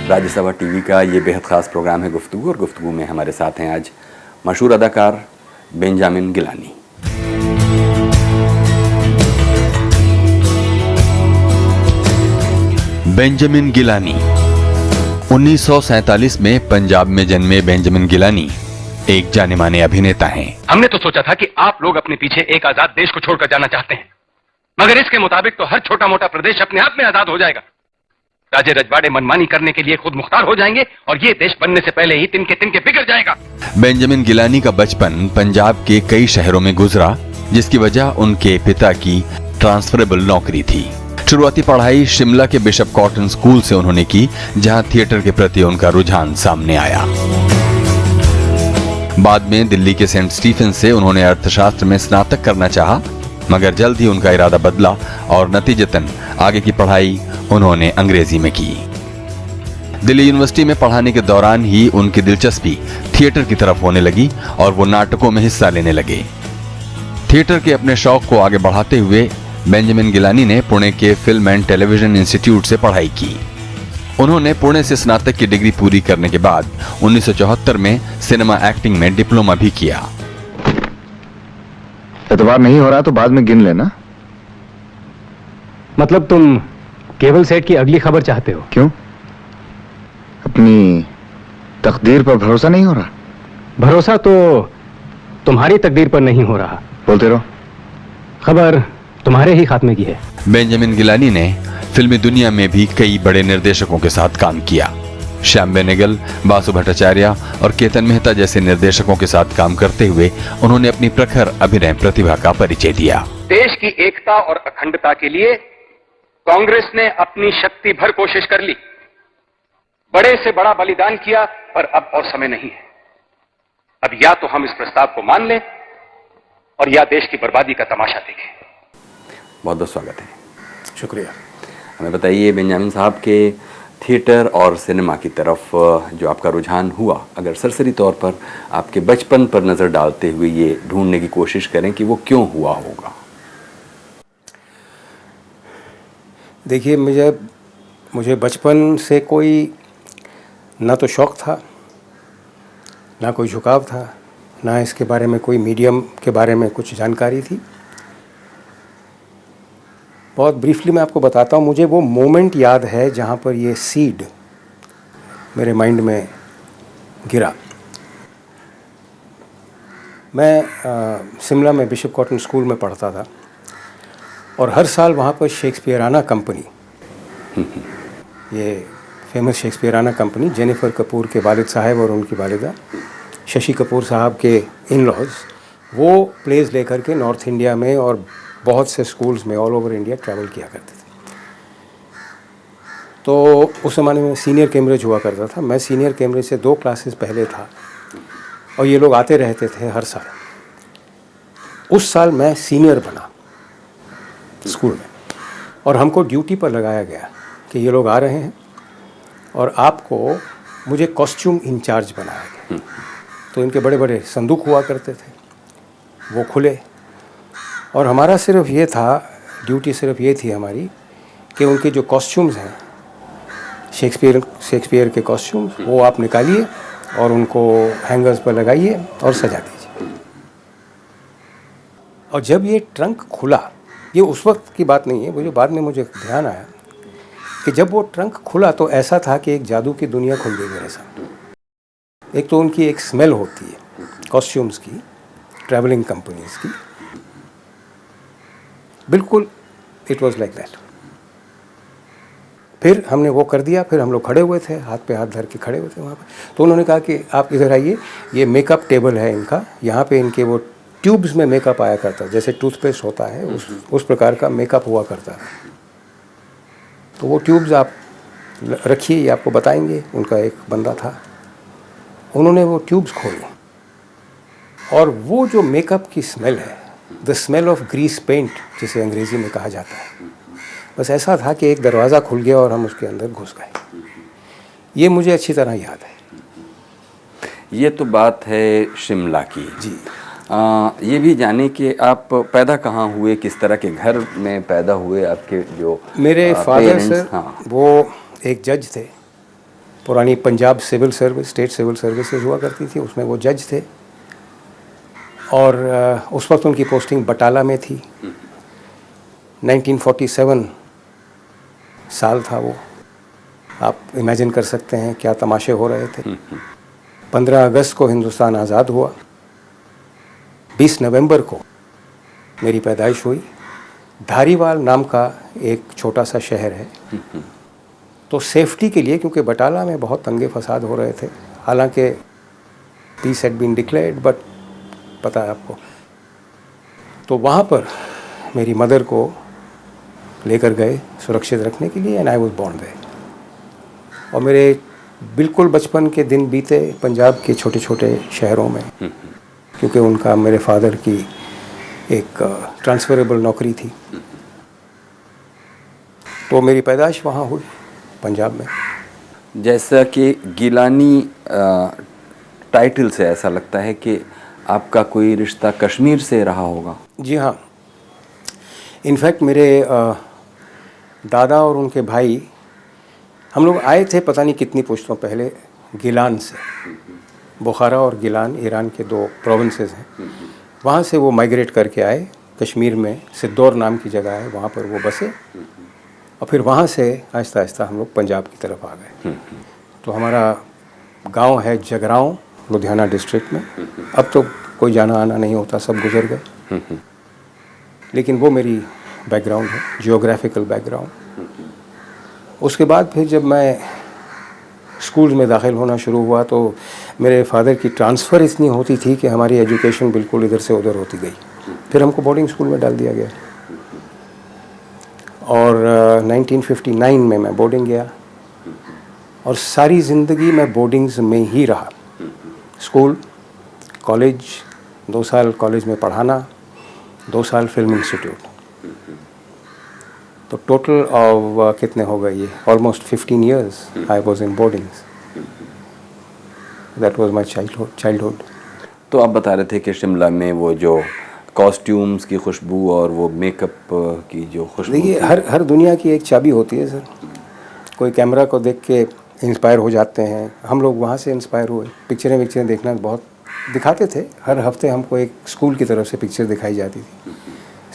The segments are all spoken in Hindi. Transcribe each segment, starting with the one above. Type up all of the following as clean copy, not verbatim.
राज्यसभा टीवी का ये बेहद ख़ास प्रोग्राम है गुफ्तगू, और गुफ्तगू में हमारे साथ हैं आज मशहूर अदाकार बेंजामिन गिलानी। बेंजामिन गिलानी 1947 में पंजाब में जन्मे बेंजामिन गिलानी एक जाने माने अभिनेता हैं। हमने तो सोचा था कि आप लोग अपने पीछे एक आजाद देश को छोड़कर जाना चाहते हैं, मगर इसके मुताबिक तो हर छोटा मोटा प्रदेश अपने आप में आजाद हो जाएगा। राजे रजवाड़े मनमानी करने के लिए खुद मुख्तार हो जाएंगे और ये देश बनने से पहले ही तिनके तिनके बिगड़ जाएगा। बेंजामिन गिलानी का बचपन पंजाब के कई शहरों में गुजरा, जिसकी वजह उनके पिता की ट्रांसफरेबल नौकरी थी। शुरुआती पढ़ाई शिमला के बिशप कॉटन स्कूल से उन्होंने की, जहां थिएटर के प्रति उनका रुझान सामने आया। बाद में दिल्ली के सेंट स्टीफन से उन्होंने अर्थशास्त्र में स्नातक करना चाहा, मगर जल्द ही उनका इरादा बदला और नतीजतन आगे की पढ़ाई उन्होंने अंग्रेजी में की। दिल्ली यूनिवर्सिटी में पढ़ाने के दौरान ही उनकी दिलचस्पी थिएटर की तरफ होने लगी और वो नाटकों में हिस्सा लेने लगे। थिएटर के अपने शौक को आगे बढ़ाते हुए बेंजामिन गिलानी ने पुणे के फिल्म एंड टेलीविजन इंस्टीट्यूट से पढ़ाई की। उन्होंने पुणे से स्नातक की डिग्री पूरी करने के बाद 1974 में सिनेमा एक्टिंग में डिप्लोमा भी किया। एतबार नहीं हो रहा तो बाद में गिन लेना। मतलब तुम केबल सेट की अगली खबर चाहते हो? क्यों? अपनी तकदीर पर भरोसा नहीं हो रहा? भरोसा तो तुम्हारी तकदीर पर नहीं हो रहा। बोलते रहो। खबर तुम्हारे ही खात्मे की है। बेंजामिन गिलानी ने फिल्मी दुनिया में भी कई बड़े निर्देशकों के साथ काम किया। श्याम बेनेगल, बासु भट्टाचार्य और केतन मेहता जैसे निर्देशकों के साथ काम करते हुए उन्होंने अपनी प्रखर अभिनय प्रतिभा का परिचय दिया। देश की एकता और अखंडता के लिए कांग्रेस ने अपनी शक्ति भर कोशिश कर ली, बड़े से बड़ा बलिदान किया, पर अब और समय नहीं है। अब या तो हम इस प्रस्ताव को मान लें और या देश की बर्बादी का तमाशा देखें। बहुत बहुत स्वागत है। शुक्रिया। हमें बताइए बेंजामिन साहब के थिएटर और सिनेमा की तरफ जो आपका रुझान हुआ, अगर सरसरी तौर पर आपके बचपन पर नज़र डालते हुए ये ढूंढने की कोशिश करें कि वो क्यों हुआ होगा। देखिए, मुझे बचपन से कोई ना तो शौक़ था, ना कोई झुकाव था, ना इसके बारे में कोई मीडियम के बारे में कुछ जानकारी थी। बहुत ब्रीफली मैं आपको बताता हूँ। मुझे वो मोमेंट याद है जहाँ पर ये सीड मेरे माइंड में गिरा। मैं शिमला में बिशप कॉटन स्कूल में पढ़ता था और हर साल वहाँ पर शेक्सपियराना कंपनी, ये फेमस शेक्सपियराना कंपनी, जेनिफर कपूर के वालिद साहब और उनकी वालिदा शशि कपूर साहब के इन लॉज, वो प्लेस लेकर के नॉर्थ इंडिया में और बहुत से स्कूल्स में ऑल ओवर इंडिया ट्रैवल किया करते थे। तो उस ज़माने में सीनियर कैम्ब्रिज हुआ करता था। मैं सीनियर कैम्ब्रिज से 2 क्लासेस पहले था और ये लोग आते रहते थे हर साल। उस साल मैं सीनियर बना स्कूल में और हमको ड्यूटी पर लगाया गया कि ये लोग आ रहे हैं और आपको, मुझे कॉस्ट्यूम इंचार्ज बनाया गया। तो इनके बड़े बड़े संदूक हुआ करते थे, वो खुले और हमारा सिर्फ ये था, ड्यूटी सिर्फ ये थी हमारी कि उनके जो कॉस्ट्यूम्स हैं, शेक्सपियर के कॉस्ट्यूम्स, वो आप निकालिए और उनको हैंगर्स पर लगाइए और सजा दीजिए। और जब ये ट्रंक खुला, ये उस वक्त की बात नहीं है, मुझे बाद में ध्यान आया कि जब वो ट्रंक खुला तो ऐसा था कि एक जादू की दुनिया खुल गई मेरे सामने। एक तो उनकी एक स्मेल होती है कॉस्ट्यूम्स की, ट्रैवलिंग कंपनीज की, बिल्कुल इट वाज लाइक दैट। फिर हमने वो कर दिया। फिर हम लोग खड़े हुए थे, हाथ पे हाथ धर के खड़े हुए थे वहाँ पर। तो उन्होंने कहा कि आप इधर आइए, ये मेकअप टेबल है इनका, यहाँ पे इनके वो ट्यूब्स में मेकअप आया करता, जैसे टूथपेस्ट होता है उस प्रकार का मेकअप हुआ करता है। तो वो ट्यूब्स आप रखिए, ये आपको बताएंगे। उनका एक बंदा था, उन्होंने वो ट्यूब्स खोली और वो जो मेकअप की स्मेल है, the smell of grease paint जिसे अंग्रेज़ी में कहा जाता है, बस ऐसा था कि एक दरवाज़ा खुल गया और हम उसके अंदर घुस गए। ये मुझे अच्छी तरह याद है। ये तो बात है शिमला की जी। ये भी जाने कि आप पैदा कहाँ हुए, किस तरह के घर में पैदा हुए, आपके जो मेरे फादर सर, हाँ। वो एक जज थे पुरानी Punjab civil service, state civil services हुआ करती थी, उसमें वो जज थे। और उस वक्त उनकी पोस्टिंग बटाला में थी। 1947 साल था वो। आप इमेजिन कर सकते हैं क्या तमाशे हो रहे थे। 15 अगस्त को हिंदुस्तान आज़ाद हुआ। 20 नवंबर को मेरी पैदाइश हुई। धारीवाल नाम का एक छोटा सा शहर है। तो सेफ्टी के लिए, क्योंकि बटाला में बहुत दंगे फसाद हो रहे थे, हालांकि peace had been declared, but पता है आपको, तो वहाँ पर मेरी मदर को लेकर गए सुरक्षित रखने के लिए, and I was born there. और मेरे बिल्कुल बचपन के दिन बीते पंजाब के छोटे छोटे शहरों में, क्योंकि उनका, मेरे फादर की एक ट्रांसफरेबल नौकरी थी। तो मेरी पैदाइश वहाँ हुई, पंजाब में। जैसा कि गिलानी टाइटल से ऐसा लगता है कि आपका कोई रिश्ता कश्मीर से रहा होगा। जी हाँ, इनफैक्ट मेरे दादा और उनके भाई, हम लोग आए थे पता नहीं कितनी पुश्तों पहले गिलान से। बुखारा और गिलान ईरान के 2 प्रोविंसेस हैं। वहाँ से वो माइग्रेट करके आए कश्मीर में, सिद्दौर नाम की जगह है, वहाँ पर वो बसे। और फिर वहाँ से आहिस्ता आहिस्ता हम लोग पंजाब की तरफ आ गए। तो हमारा गांव है जगरांव, लुधियाना डिस्ट्रिक्ट में। अब तो कोई जाना आना नहीं होता, सब गुजर गए। लेकिन वो मेरी बैकग्राउंड है, जियोग्राफिकल बैकग्राउंड। उसके बाद फिर जब मैं स्कूल में दाखिल होना शुरू हुआ तो मेरे फादर की ट्रांसफ़र इतनी होती थी कि हमारी एजुकेशन बिल्कुल इधर से उधर होती गई। फिर हमको बोर्डिंग स्कूल में डाल दिया गया। और 1959 में मैं बोर्डिंग गया, और सारी ज़िंदगी मैं बोर्डिंग्स में ही रहा। स्कूल, कॉलेज, 2 साल कॉलेज में पढ़ाना, 2 साल फिल्म इंस्टीट्यूट। तो टोटल ऑफ कितने हो गए ये, almost 15 years I was in boardings. That was my childhood. तो आप बता रहे थे कि शिमला में वो जो कॉस्ट्यूम्स की खुशबू और वो मेकअप की जो खुशबू, देखिए हर दुनिया की एक चाबी होती है सर। कोई कैमरा को देख के इंस्पायर हो जाते हैं, हम लोग वहाँ से इंस्पायर हुए। पिक्चरें देखना बहुत दिखाते थे। हर हफ्ते हमको एक स्कूल की तरफ से पिक्चर दिखाई जाती थी।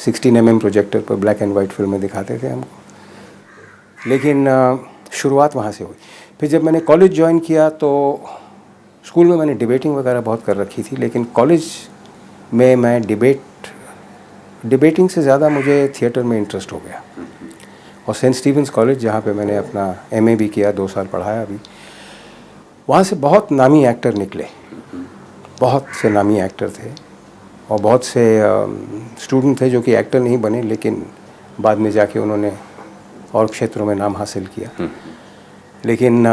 16 mm प्रोजेक्टर पर ब्लैक एंड वाइट फिल्में दिखाते थे हमको। लेकिन शुरुआत वहाँ से हुई। फिर जब मैंने कॉलेज ज्वाइन किया तो स्कूल में मैंने डिबेटिंग वगैरह बहुत कर रखी थी, लेकिन कॉलेज में मैं डिबेटिंग से ज़्यादा मुझे थिएटर में इंटरेस्ट हो गया। और सेंट स्टीफेंस कॉलेज, जहाँ पे मैंने अपना MA भी किया, 2 साल पढ़ाया अभी, वहाँ से बहुत नामी एक्टर निकले। बहुत से नामी एक्टर थे और बहुत से स्टूडेंट थे जो कि एक्टर नहीं बने, लेकिन बाद में जाके उन्होंने और क्षेत्रों में नाम हासिल किया। लेकिन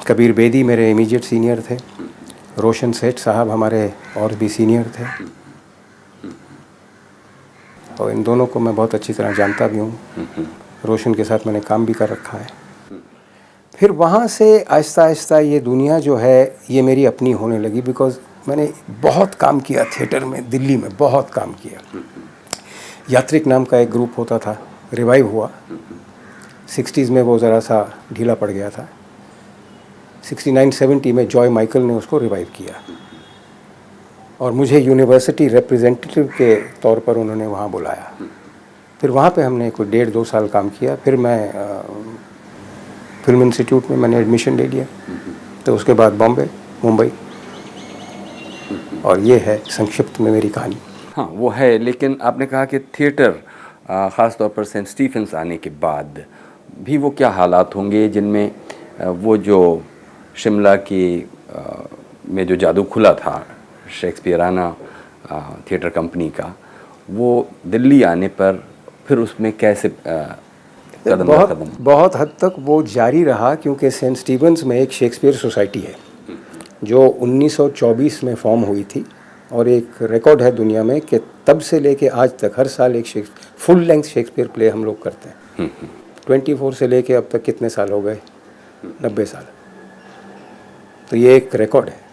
कबीर बेदी मेरे इमीडिएट सीनियर थे। रोशन सेठ साहब हमारे और भी सीनियर थे, और इन दोनों को मैं बहुत अच्छी तरह जानता भी हूँ। रोशन के साथ मैंने काम भी कर रखा है। फिर वहाँ से आहिस्ता आहिस्ता ये दुनिया जो है ये मेरी अपनी होने लगी, बिकॉज़ मैंने बहुत काम किया थिएटर में, दिल्ली में बहुत काम किया। यात्रिक नाम का एक ग्रुप होता था, रिवाइव हुआ। 60s में वो ज़रा सा ढीला पड़ गया था। 69-70 में जॉय माइकल ने उसको रिवाइव किया, और मुझे यूनिवर्सिटी रिप्रेजेंटेटिव के तौर पर उन्होंने वहाँ बुलाया। फिर वहाँ पे हमने कोई 1.5-2 साल काम किया। फिर मैं फिल्म इंस्टीट्यूट में मैंने एडमिशन ले लिया। तो उसके बाद बॉम्बे, मुंबई, और ये है संक्षिप्त में मेरी कहानी। हाँ वो है। लेकिन आपने कहा कि थिएटर, ख़ास तौर पर सेंट स्टीफेंस आने के बाद भी वो क्या हालात होंगे जिनमें वो जो शिमला की में जो जादू खुला था शेक्सपियराना थिएटर कंपनी का, वो दिल्ली आने पर फिर उसमें कैसे बहुत हद तक वो जारी रहा, क्योंकि सेंट स्टीफेंस में एक शेक्सपियर सोसाइटी है जो 1924 में फॉर्म हुई थी, और एक रिकॉर्ड है दुनिया में कि तब से लेके आज तक हर साल एक फुल लेंथ शेक्सपियर प्ले हम लोग करते हैं। 24 से लेके अब तक कितने साल हो गए, 90 साल। तो ये एक रिकॉर्ड है।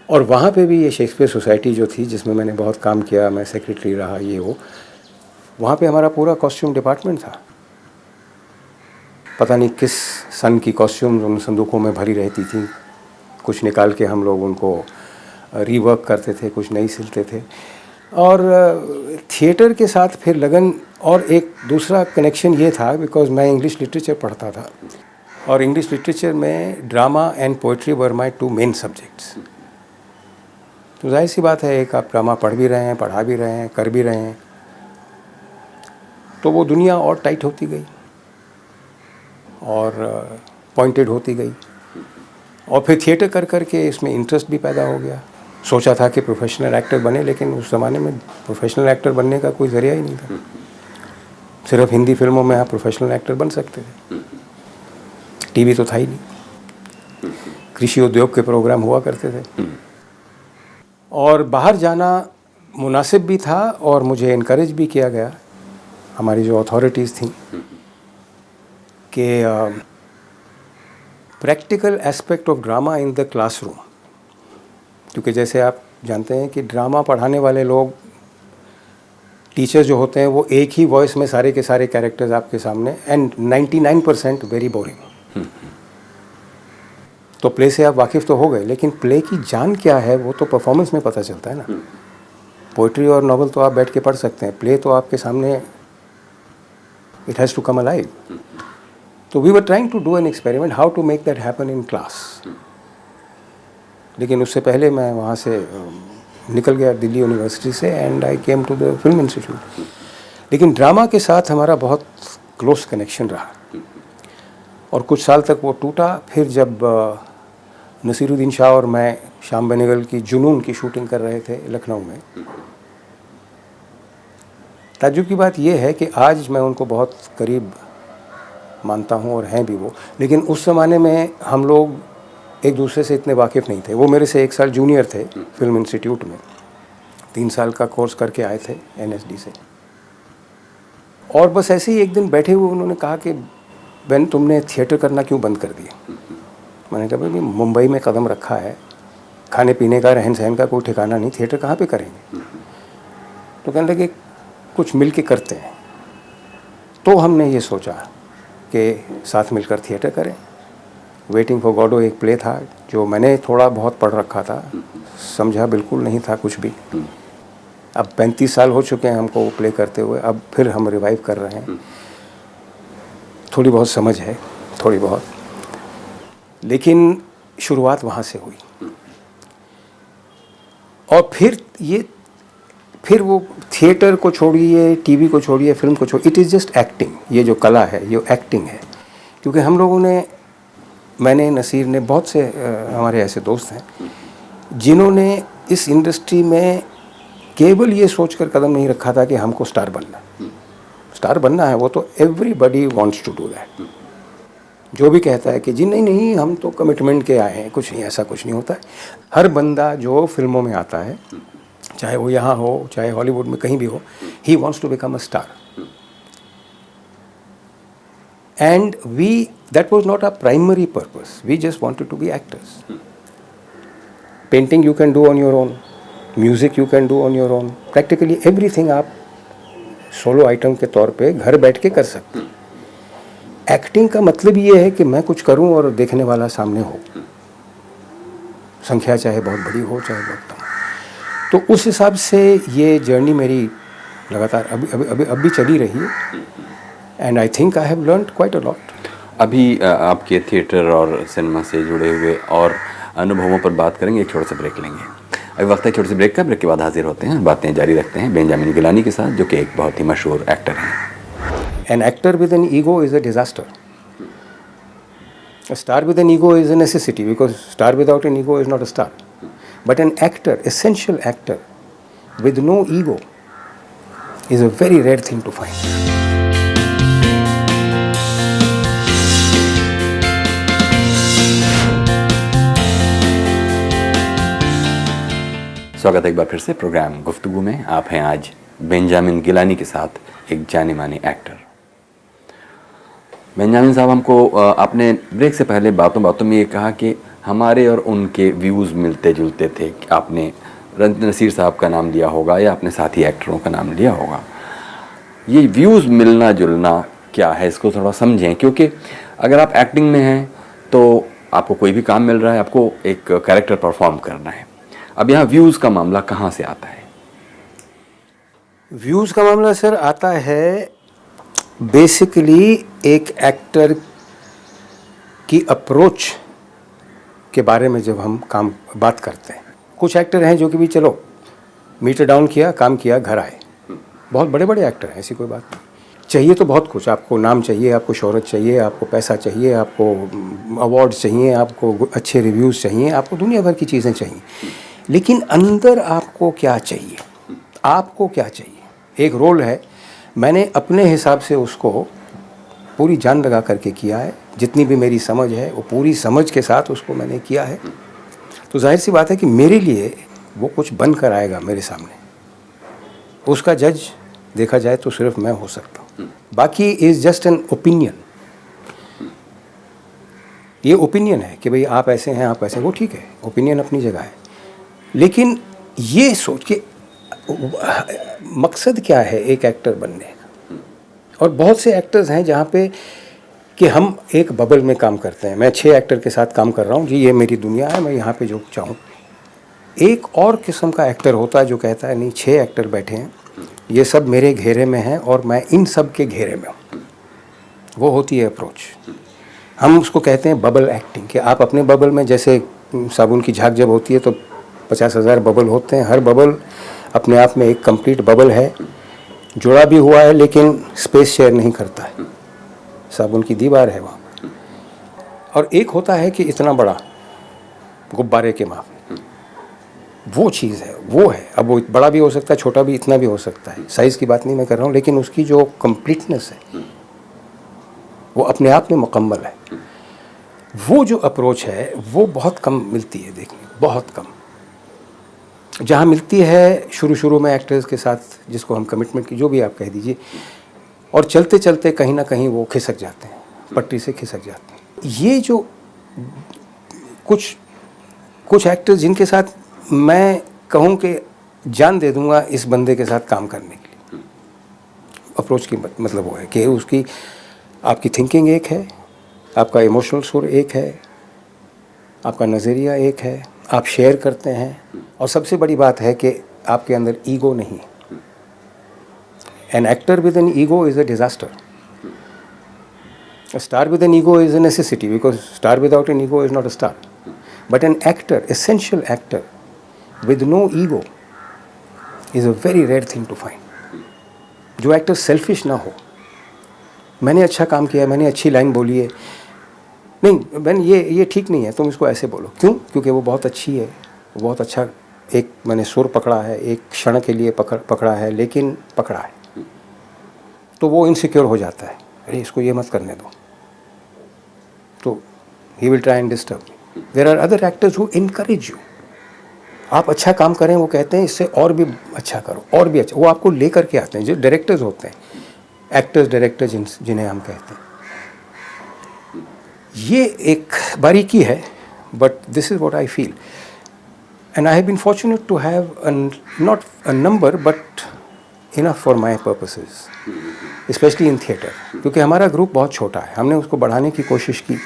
और वहाँ पे भी ये शेक्सपियर सोसाइटी जो थी, जिसमें मैंने बहुत काम किया, मैं सेक्रेटरी रहा, ये वो, वहाँ पे हमारा पूरा कॉस्ट्यूम डिपार्टमेंट था। पता नहीं किस सन की कॉस्ट्यूम्स उन संदूकों में भरी रहती थी, कुछ निकाल के हम लोग उनको रीवर्क करते थे, कुछ नहीं सिलते थे। और थिएटर के साथ फिर लगन, और एक दूसरा कनेक्शन ये था बिकॉज मैं इंग्लिश लिटरेचर पढ़ता था, और इंग्लिश लिटरेचर में drama and poetry were my 2 main subjects. तो जाहिर सी बात है, एक आप ड्रामा पढ़ भी रहे हैं, पढ़ा भी रहे हैं, कर भी रहे हैं, तो वो दुनिया और टाइट होती गई और पॉइंटेड होती गई। और फिर थिएटर कर कर के इसमें इंटरेस्ट भी पैदा हो गया। सोचा था कि प्रोफेशनल एक्टर बने, लेकिन उस ज़माने में प्रोफेशनल एक्टर बनने का कोई ज़रिया ही नहीं था। सिर्फ हिंदी फिल्मों में आप प्रोफेशनल एक्टर बन सकते थे, टीवी तो था ही नहीं, कृषि उद्योग के प्रोग्राम हुआ करते थे। और बाहर जाना मुनासिब भी था और मुझे इनकरेज भी किया गया, हमारी जो अथॉरिटीज़ थी, कि practical aspect of drama in the classroom. क्योंकि जैसे आप जानते हैं कि ड्रामा पढ़ाने वाले लोग, टीचर जो होते हैं, वो एक ही वॉइस में सारे के सारे कैरेक्टर्स आपके सामने, एंड 99% वेरी बोरिंग। तो प्ले से आप वाकिफ़ तो हो गए, लेकिन प्ले की जान क्या है वो तो परफॉर्मेंस में पता चलता है ना। पोइट्री और नॉवल तो आप बैठ के पढ़ सकते हैं, प्ले तो आपके सामने, it has to come alive. तो we were trying to do an experiment how to make that happen in class. लेकिन उससे पहले मैं वहाँ से निकल गया दिल्ली यूनिवर्सिटी से, and I came to the film institute. लेकिन ड्रामा के साथ हमारा बहुत क्लोज कनेक्शन रहा और कुछ साल तक वो टूटा। फिर जब नसीरुद्दीन शाह और मैं श्याम बेनेगल की जुनून की शूटिंग कर रहे थे लखनऊ में, ताज्जुब की बात यह है कि आज मैं उनको बहुत करीब मानता हूँ और हैं भी वो, लेकिन उस ज़माने में हम लोग एक दूसरे से इतने वाकिफ़ नहीं थे। वो मेरे से 1 साल जूनियर थे फिल्म इंस्टीट्यूट में, 3 साल का कोर्स करके आए थे NSD से। और बस ऐसे ही एक दिन बैठे हुए उन्होंने कहा कि बेन, तुमने थिएटर करना क्यों बंद कर दिया? मैंने कहा भाई, मुंबई में कदम रखा है, खाने पीने का, रहन सहन का कोई ठिकाना नहीं, थिएटर कहाँ पे करेंगे? तो कहने लगे कुछ मिल के करते हैं। तो हमने ये सोचा कि साथ मिलकर थिएटर करें। वेटिंग फॉर गॉडो एक प्ले था जो मैंने थोड़ा बहुत पढ़ रखा था, समझा बिल्कुल नहीं था कुछ भी। अब 35 साल हो चुके हैं हमको वो प्ले करते हुए, अब फिर हम रिवाइव कर रहे हैं। थोड़ी बहुत समझ है, थोड़ी बहुत, लेकिन शुरुआत वहाँ से हुई। और फिर वो थिएटर को छोड़िए, टीवी को छोड़िए, फिल्म को छोड़िए, इट इज़ जस्ट एक्टिंग। ये जो कला है, ये एक्टिंग है। क्योंकि हम लोगों ने, मैंने, नसीर ने, बहुत से हमारे ऐसे दोस्त हैं जिन्होंने इस इंडस्ट्री में केवल ये सोचकर कदम नहीं रखा था कि हमको स्टार बनना है। वो तो everybody wants to do that. जो भी कहता है कि जी नहीं हम तो कमिटमेंट के आए हैं, कुछ नहीं, ऐसा कुछ नहीं होता है। हर बंदा जो फिल्मों में आता है, चाहे वो यहाँ हो, चाहे हॉलीवुड में कहीं भी हो, he wants to become a star. And that was not our primary purpose. We just wanted to be actors. Painting you can do on your own. Music you can do on your own. Practically everything आप सोलो आइटम के तौर पे घर बैठ के कर सकते हैं। एक्टिंग का मतलब ये है कि मैं कुछ करूं और देखने वाला सामने हो, संख्या चाहे बहुत बड़ी हो चाहे बहुत कम। तो उस हिसाब से ये जर्नी मेरी लगातार अभी भी चली रही है। And I think I have learned quite a lot. अभी आपके थिएटर और सिनेमा से जुड़े हुए और अनुभवों पर बात करेंगे, एक छोटा सा ब्रेक लेंगे। अभी वक्त है छोटे से ब्रेक का। ब्रेक के बाद हाजिर होते हैं, बातें जारी रखते हैं बेंजामिन गिलानी के साथ, जो कि एक बहुत ही मशहूर एक्टर हैं। An actor with an ego is a disaster. A star with an ego is a necessity, because star without an ego is not a star. But an actor, essential actor with no ego is a very rare thing to find. स्वागत है एक बार फिर से प्रोग्राम गुफ्तगू में। आप हैं आज बेंजामिन गिलानी के साथ, एक जाने माने एक्टर। बेंजामिन साहब, हमको आपने ब्रेक से पहले बातों में ये कहा कि हमारे और उनके व्यूज़ मिलते जुलते थे। आपने नसीर साहब का नाम लिया होगा या अपने साथी एक्टरों का नाम लिया होगा। ये व्यूज़ मिलना जुलना क्या है, इसको थोड़ा समझें, क्योंकि अगर आप एक्टिंग में हैं तो आपको कोई भी काम मिल रहा है, आपको एक कैरेक्टर परफॉर्म करना है। अब यहाँ व्यूज़ का मामला कहाँ से आता है? व्यूज़ का मामला सर आता है बेसिकली एक एक्टर की अप्रोच के बारे में जब हम बात करते हैं। कुछ एक्टर हैं जो कि भी चलो मीटर डाउन किया, काम किया, घर आए। बहुत बड़े बड़े एक्टर हैं, ऐसी कोई बात नहीं। चाहिए तो बहुत कुछ, आपको नाम चाहिए, आपको शोहरत चाहिए, आपको पैसा चाहिए, आपको अवार्ड्स चाहिए, आपको अच्छे रिव्यूज़ चाहिए, आपको दुनिया भर की चीज़ें चाहिए। लेकिन अंदर आपको क्या चाहिए? आपको क्या चाहिए? एक रोल है, मैंने अपने हिसाब से उसको पूरी जान लगा करके किया है। जितनी भी मेरी समझ है वो पूरी समझ के साथ उसको मैंने किया है। तो जाहिर सी बात है कि मेरे लिए वो कुछ बन कर आएगा मेरे सामने। उसका जज देखा जाए तो सिर्फ मैं हो सकता हूँ। बाकी इज़ जस्ट एन ओपिनियन। ये ओपिनियन है कि भाई आप ऐसे हैं, आप ऐसे, वो ठीक है, ओपिनियन अपनी जगह है। लेकिन ये सोच के मकसद क्या है एक एक्टर बनने का? और बहुत से एक्टर्स हैं जहाँ पे कि हम एक बबल में काम करते हैं। मैं 6 एक्टर के साथ काम कर रहा हूँ जी, ये मेरी दुनिया है, मैं यहाँ पे जो चाहूँ। एक और किस्म का एक्टर होता है जो कहता है नहीं, 6 एक्टर बैठे हैं, ये सब मेरे घेरे में हैं और मैं इन सब के घेरे में हूँ। वो होती है अप्रोच। हम उसको कहते हैं बबल एक्टिंग, कि आप अपने बबल में, जैसे साबुन की झाग जब होती है तो 50,000 बबल होते हैं। हर बबल अपने आप में एक कंप्लीट बबल है, जुड़ा भी हुआ है लेकिन स्पेस शेयर नहीं करता है। साबुन की दीवार है वहाँ। और एक होता है कि इतना बड़ा गुब्बारे के माप, वो चीज़ है, वो है। अब वो बड़ा भी हो सकता है, छोटा भी, इतना भी हो सकता है, साइज़ की बात नहीं मैं कर रहा हूँ, लेकिन उसकी जो कंप्लीटनेस है वो अपने आप में मुकम्मल है। वो जो अप्रोच है वो बहुत कम मिलती है देखने, बहुत कम। जहाँ मिलती है शुरू में एक्टर्स के साथ, जिसको हम कमिटमेंट की, जो भी आप कह दीजिए, और चलते चलते कहीं ना कहीं वो खिसक जाते हैं, पटरी से खिसक जाते हैं। ये जो कुछ एक्टर्स जिनके साथ मैं कहूँ कि जान दे दूंगा इस बंदे के साथ काम करने के लिए, अप्रोच की मतलब वो है कि उसकी, आपकी थिंकिंग एक है, आपका इमोशनल सुर एक है, आपका नज़रिया एक है, आप शेयर करते हैं, और सबसे बड़ी बात है कि आपके अंदर ईगो नहीं है। An actor with an ego is a disaster. A star with an ego is a necessity, because star without an ego is not a star. But an actor, essential actor with no ego is a very rare thing to find. जो एक्टर सेल्फिश ना हो, मैंने अच्छा काम किया, मैंने अच्छी लाइन बोली है, नहीं बहन ये ठीक नहीं है, तुम इसको ऐसे बोलो। क्यों? क्योंकि वो बहुत अच्छी है, वो बहुत अच्छा, एक मैंने सुर पकड़ा है, एक क्षण के लिए पकड़ा है, लेकिन पकड़ा है, तो वो इनसिक्योर हो जाता है, अरे इसको ये मत करने दो, तो he will try and disturb me. There are other actors who encourage you, आप अच्छा काम करें, वो कहते हैं इससे और भी अच्छा करो, और भी अच्छा, वो आपको लेकर के आते हैं। जो डायरेक्टर्स होते हैं, एक्टर्स डायरेक्टर जिन्हें हम कहते हैं, ये एक बारीकी है, but this is what I feel, and I have been fortunate to have not a number but enough for my purposes, specially in theatre, क्योंकि हमारा ग्रुप बहुत छोटा है। हमने उसको बढ़ाने की कोशिश की,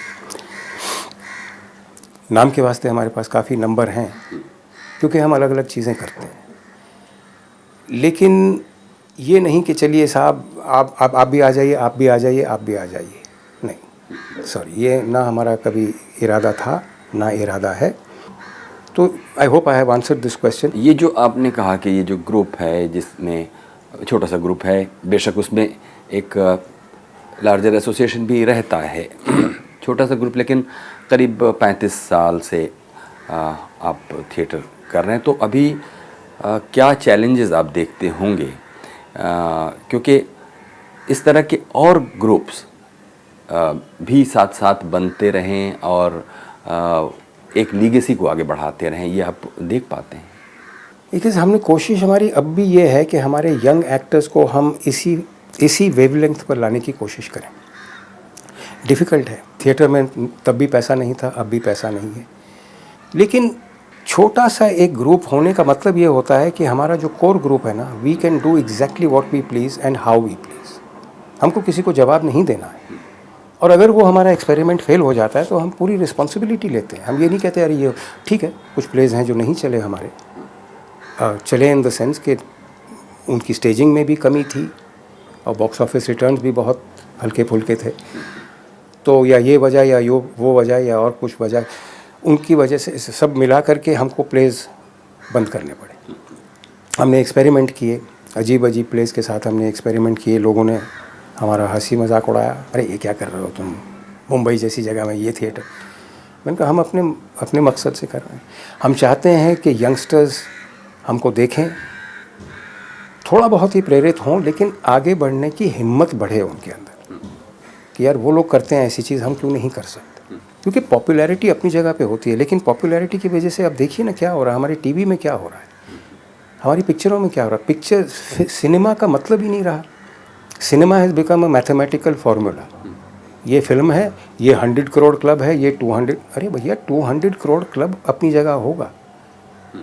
नाम के वास्ते हमारे पास काफ़ी नंबर हैं, क्योंकि हम अलग अलग चीज़ें करते हैं, लेकिन ये नहीं कि चलिए साहब आप भी आ जाइए, आप भी आ जाइए, आप भी आ जाइए, नहीं, सॉरी, ये ना हमारा कभी इरादा था, ना इरादा है। तो I hope I have answered this question. ये जो आपने कहा कि ये जो ग्रुप है, जिसमें छोटा सा ग्रुप है, बेशक उसमें एक लार्जर एसोसिएशन भी रहता है, छोटा सा ग्रुप, लेकिन करीब 35 साल से आप थिएटर कर रहे हैं, तो अभी क्या चैलेंजेस आप देखते होंगे? क्योंकि इस तरह के और ग्रुप्स भी साथ साथ बनते रहें और एक लीगेसी को आगे बढ़ाते रहें, ये आप देख पाते हैं? देखिए, हमने कोशिश, हमारी अब भी ये है कि हमारे यंग एक्टर्स को हम इसी वेवलेंथ पर लाने की कोशिश करें। डिफ़िकल्ट है, थिएटर में तब भी पैसा नहीं था, अब भी पैसा नहीं है, लेकिन छोटा सा एक ग्रुप होने का मतलब ये होता है कि हमारा जो कोर ग्रुप है ना, we can do exactly what we please and how we please. हमको किसी को जवाब नहीं देना है, और अगर वो हमारा एक्सपेरिमेंट फेल हो जाता है तो हम पूरी रिस्पॉन्सिबिलिटी लेते हैं। हम ये नहीं कहते अरे ये ठीक है, कुछ प्लेज हैं जो नहीं चले हमारे, चले इन द सेंस कि उनकी स्टेजिंग में भी कमी थी और बॉक्स ऑफिस रिटर्न्स भी बहुत हल्के फुल्के थे, तो या ये वजह या वो वजह या और कुछ वजह, उनकी वजह से सब मिला करके हमको प्लेज बंद करने पड़े। हमने एक्सपेरिमेंट किए, अजीब अजीब प्लेस के साथ हमने एक्सपेरिमेंट किए, लोगों ने हमारा हंसी मजाक उड़ाया, अरे ये क्या कर रहे हो तुम, मुंबई जैसी जगह में ये थिएटर। मैंने कहा हम अपने मकसद से कर रहे हैं। हम चाहते हैं कि यंगस्टर्स हमको देखें, थोड़ा बहुत ही प्रेरित हों, लेकिन आगे बढ़ने की हिम्मत बढ़े उनके अंदर कि यार वो लोग करते हैं ऐसी चीज़, हम क्यों नहीं कर सकते। क्योंकि पॉपुलैरिटी अपनी जगह पे होती है, लेकिन पॉपुलैरिटी की वजह से अब देखिए ना क्या हो रहा है, हमारे टीवी में क्या हो रहा है, हमारी पिक्चरों में क्या हो रहा है। पिक्चर सिनेमा का मतलब ही नहीं रहा। Cinema has become a mathematical formula. ये फिल्म है, ये 100 करोड़ क्लब है, ये 200, अरे भैया 200 करोड़ क्लब अपनी जगह होगा।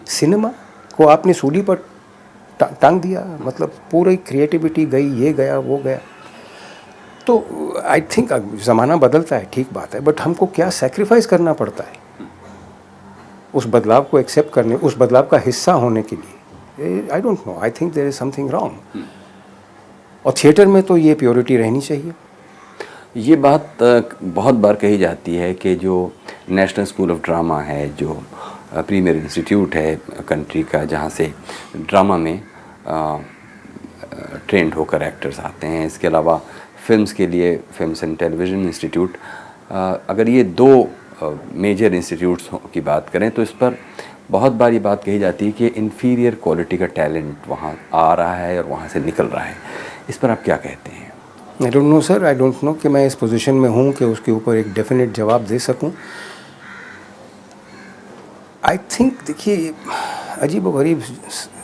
सिनेमा को आपने सूली पर टांग दिया, मतलब पूरी क्रिएटिविटी गई, ये गया वो गया। तो आई थिंक ज़माना बदलता है, ठीक बात है, बट हमको क्या सेक्रीफाइस करना पड़ता है उस बदलाव को एक्सेप्ट करने, उस बदलाव का हिस्सा होने के लिए। I don't know, I think there is something wrong. और थिएटर में तो ये प्योरिटी रहनी चाहिए। ये बात बहुत बार कही जाती है कि जो नेशनल स्कूल ऑफ ड्रामा है, जो प्रीमियर इंस्टीट्यूट है कंट्री का, जहाँ से ड्रामा में ट्रेंड होकर एक्टर्स आते हैं, इसके अलावा फिल्म्स के लिए फिल्म्स एंड टेलीविज़न इंस्टीट्यूट, अगर ये दो मेजर इंस्टीट्यूट्स की बात करें तो इस पर बहुत बार ये बात कही जाती है कि इन्फीरियर क्वालिटी का टैलेंट वहाँ आ रहा है और वहाँ से निकल रहा है। इस पर आप क्या कहते हैं? आई don't no sir, I don't no कि मैं इस पोजीशन में हूँ कि उसके ऊपर एक डेफिनेट जवाब दे सकूँ। आई थिंक देखिए, अजीब व गरीब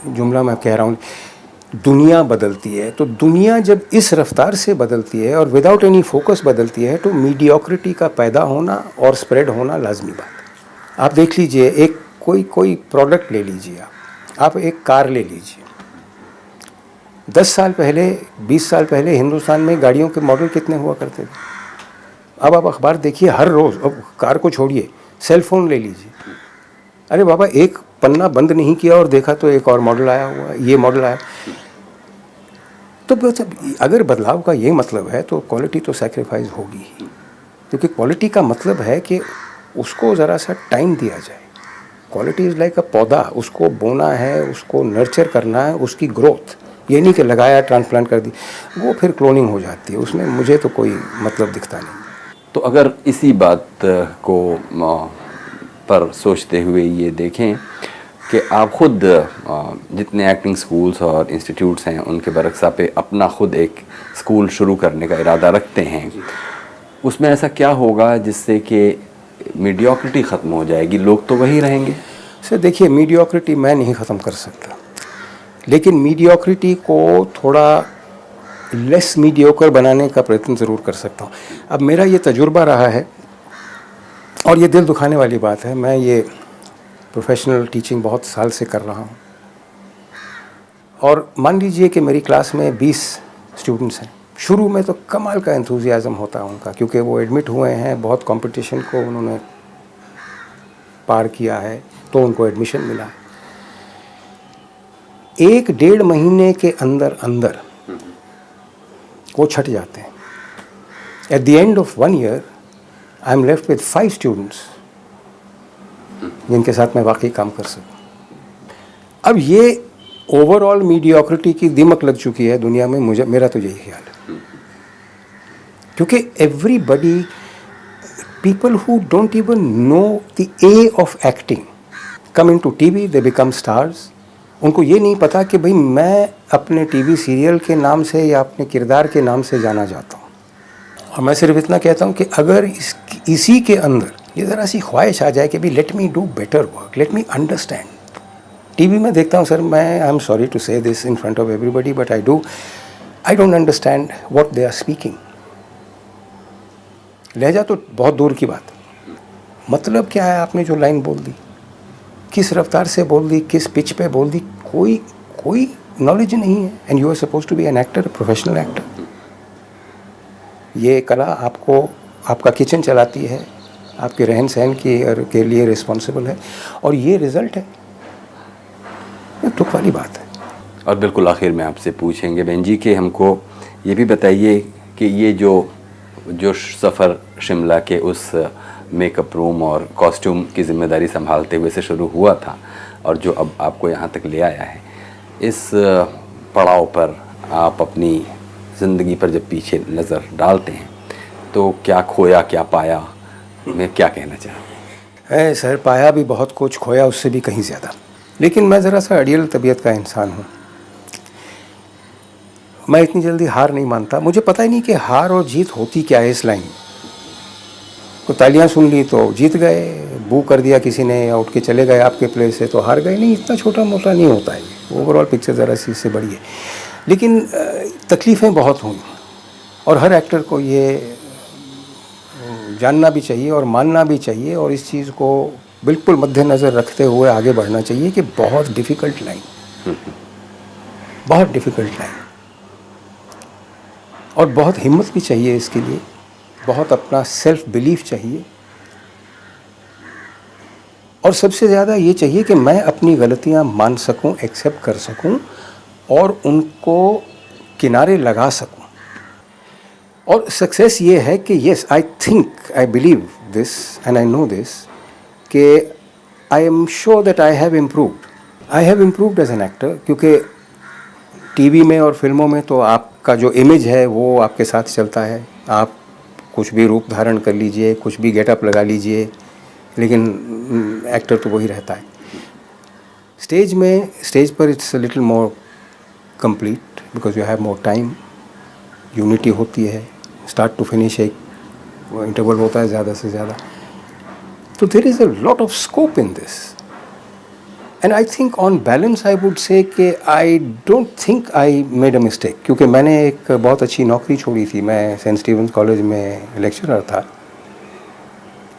जुमला मैं कह रहा हूँ, दुनिया बदलती है, तो दुनिया जब इस रफ्तार से बदलती है और विदाउट एनी फोकस बदलती है, तो मीडियोक्रिटी का पैदा होना और स्प्रेड होना लाजमी बात है। आप देख लीजिए, एक कोई प्रोडक्ट ले लीजिए, आप एक कार ले लीजिए। 10 साल पहले, 20 साल पहले हिंदुस्तान में गाड़ियों के मॉडल कितने हुआ करते थे। अब आप अखबार देखिए हर रोज़, अब कार को छोड़िए, सेल फोन ले लीजिए, अरे बाबा एक पन्ना बंद नहीं किया और देखा तो एक और मॉडल आया हुआ, ये मॉडल आया। तो अगर बदलाव का ये मतलब है तो क्वालिटी तो सैक्रिफाइस होगी ही, क्योंकि क्वालिटी का मतलब है कि उसको ज़रा सा टाइम दिया जाए। क्वालिटी इज़ लाइक अ पौधा, उसको बोना है, उसको नर्चर करना है, उसकी ग्रोथ। ये नहीं कि लगाया ट्रांसप्लांट कर दी, वो फिर क्लोनिंग हो जाती है, उसमें मुझे तो कोई मतलब दिखता नहीं। तो अगर इसी बात को पर सोचते हुए ये देखें कि आप खुद जितने एक्टिंग स्कूल्स और इंस्टीट्यूट्स हैं उनके बरक्सा पे अपना खुद एक स्कूल शुरू करने का इरादा रखते हैं, उसमें ऐसा क्या होगा जिससे कि मीडियोक्रिटी ख़त्म हो जाएगी? लोग तो वही रहेंगे। सर देखिए, मीडियोक्रिटी मैं नहीं ख़त्म कर सकता, लेकिन मीडियोक्रिटी को थोड़ा लेस मीडियोकर बनाने का प्रयत्न ज़रूर कर सकता हूँ। अब मेरा ये तजुर्बा रहा है और ये दिल दुखाने वाली बात है, मैं ये प्रोफेशनल टीचिंग बहुत साल से कर रहा हूँ और मान लीजिए कि मेरी क्लास में 20 स्टूडेंट्स हैं। शुरू में तो कमाल का एंथुजियाज़म होता है उनका, क्योंकि वो एडमिट हुए हैं, बहुत कंपटीशन को उन्होंने पार किया है तो उनको एडमिशन मिला है। 1-1.5 महीने के अंदर अंदर वो छट जाते हैं। Eight the end of 1 year I am left with 5 students जिनके साथ मैं वाकई काम कर सकूं। अब ये ओवरऑल मीडियोक्रिटी की दिमक लग चुकी है दुनिया में, मेरा तो यही ख्याल है, क्योंकि everybody, people who don't even know the A of acting come into TV, they become stars. उनको ये नहीं पता कि भाई मैं अपने टीवी सीरियल के नाम से या अपने किरदार के नाम से जाना जाता हूँ। और मैं सिर्फ इतना कहता हूँ कि अगर इसी के अंदर ये ज़रा सी ख्वाहिश आ जाए कि भाई let me do better work, let me understand. TV में देखता हूँ सर, मैं I am sorry to say this in front of everybody, but I don't understand what they are speaking. लहजा तो बहुत दूर की बात, मतलब क्या है आपने जो लाइन बोल दी, किस रफ्तार से बोल दी, किस पिच पे बोल दी, कोई नॉलेज नहीं है। And you are suppose to be an actor, professional actor. ये कला आपको आपका किचन चलाती है, आपके रहन सहन के लिए रिस्पॉन्सिबल है, और ये रिज़ल्ट है। ये दुख वाली बात है। और बिल्कुल आखिर में आपसे पूछेंगे बहन जी कि हमको ये भी बताइए कि ये जो सफ़र शिमला के उस मेकअप रूम और कॉस्ट्यूम की ज़िम्मेदारी संभालते हुए से शुरू हुआ था और जो अब आपको यहाँ तक ले आया है, इस पड़ाव पर आप अपनी ज़िंदगी पर जब पीछे नज़र डालते हैं तो क्या खोया क्या पाया, मैं क्या कहना चाहता हूँ? सर, पाया भी बहुत कुछ, खोया उससे भी कहीं ज़्यादा। लेकिन मैं ज़रा सा अड़ियल तबीयत का इंसान हूँ। मैं इतनी जल्दी हार नहीं मानता। मुझे पता ही नहीं कि हार और जीत होती क्या है इस लाइन में। तो तालियां सुन ली तो जीत गए, बू कर दिया किसी ने या उठ के चले गए आपके प्लेस से तो हार गए। नहीं, इतना छोटा मोटा नहीं होता है ये। ओवरऑल पिक्चर ज़रा सी इससे बड़ी है। लेकिन तकलीफ़ें बहुत हुई और हर एक्टर को ये जानना भी चाहिए और मानना भी चाहिए और इस चीज़ को बिल्कुल मद्देनज़र रखते हुए आगे बढ़ना चाहिए कि बहुत डिफ़िकल्ट लाइन, बहुत डिफ़िकल्ट लाइन, और बहुत हिम्मत भी चाहिए इसके लिए, बहुत अपना सेल्फ बिलीफ चाहिए, और सबसे ज़्यादा ये चाहिए कि मैं अपनी गलतियां मान सकूं, एक्सेप्ट कर सकूं और उनको किनारे लगा सकूं। और सक्सेस ये है कि yes, I think, I believe this and I know this कि I am sure that I have improved as an actor. क्योंकि टीवी में और फिल्मों में तो आपका जो इमेज है वो आपके साथ चलता है। आप कुछ भी रूप धारण कर लीजिए, कुछ भी गेटअप लगा लीजिए, लेकिन एक्टर तो वही रहता है। स्टेज पर it's a little more complete because you have more time, unity होती है, स्टार्ट टू फिनिश एक इंटरवल होता है ज़्यादा से ज़्यादा। तो there is a lot of scope in this and I think on balance I would say कि I don't think I made a mistake. क्योंकि मैंने एक बहुत अच्छी नौकरी छोड़ी थी। मैं सेंट स्टीफेंस कॉलेज में लेक्चरर था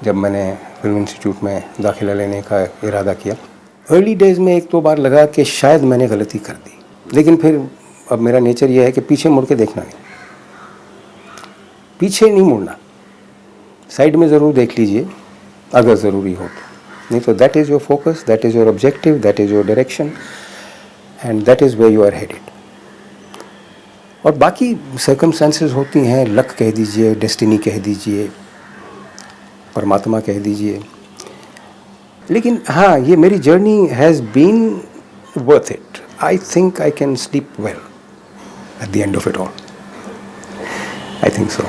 जब मैंने फिल्म इंस्टीट्यूट में दाखिला लेने का इरादा किया। अर्ली डेज़ में एक दो बार लगा कि शायद मैंने गलती कर दी, लेकिन फिर अब मेरा नेचर यह है कि पीछे मुड़ के देखना नहीं, पीछे नहीं मुड़ना, साइड में ज़रूर देख लीजिए अगर ज़रूरी हो तो, नहीं तो that is your focus, that is your objective, that is your direction and that is where you are headed. और बाकी सर्कमस्टेंसेस होती हैं, लक कह दीजिए, डेस्टिनी कह दीजिए, परमात्मा कह दीजिए। लेकिन हाँ, ये मेरी journey has been worth it. I think I can sleep well at the end of it all. I think so.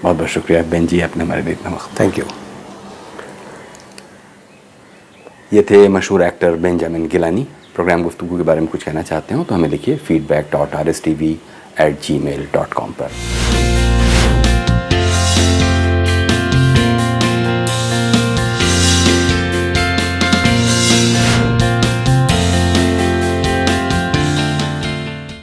बहुत बहुत शुक्रिया बहन जी, आपने हमारे लिए इतना वक्त। Thank you. ये थे मशहूर एक्टर बेंजामिन गिलानी। प्रोग्राम गुफ्तगू के बारे में कुछ कहना चाहते हो तो हमें लिखिए feedback.rstv@gmail.com पर।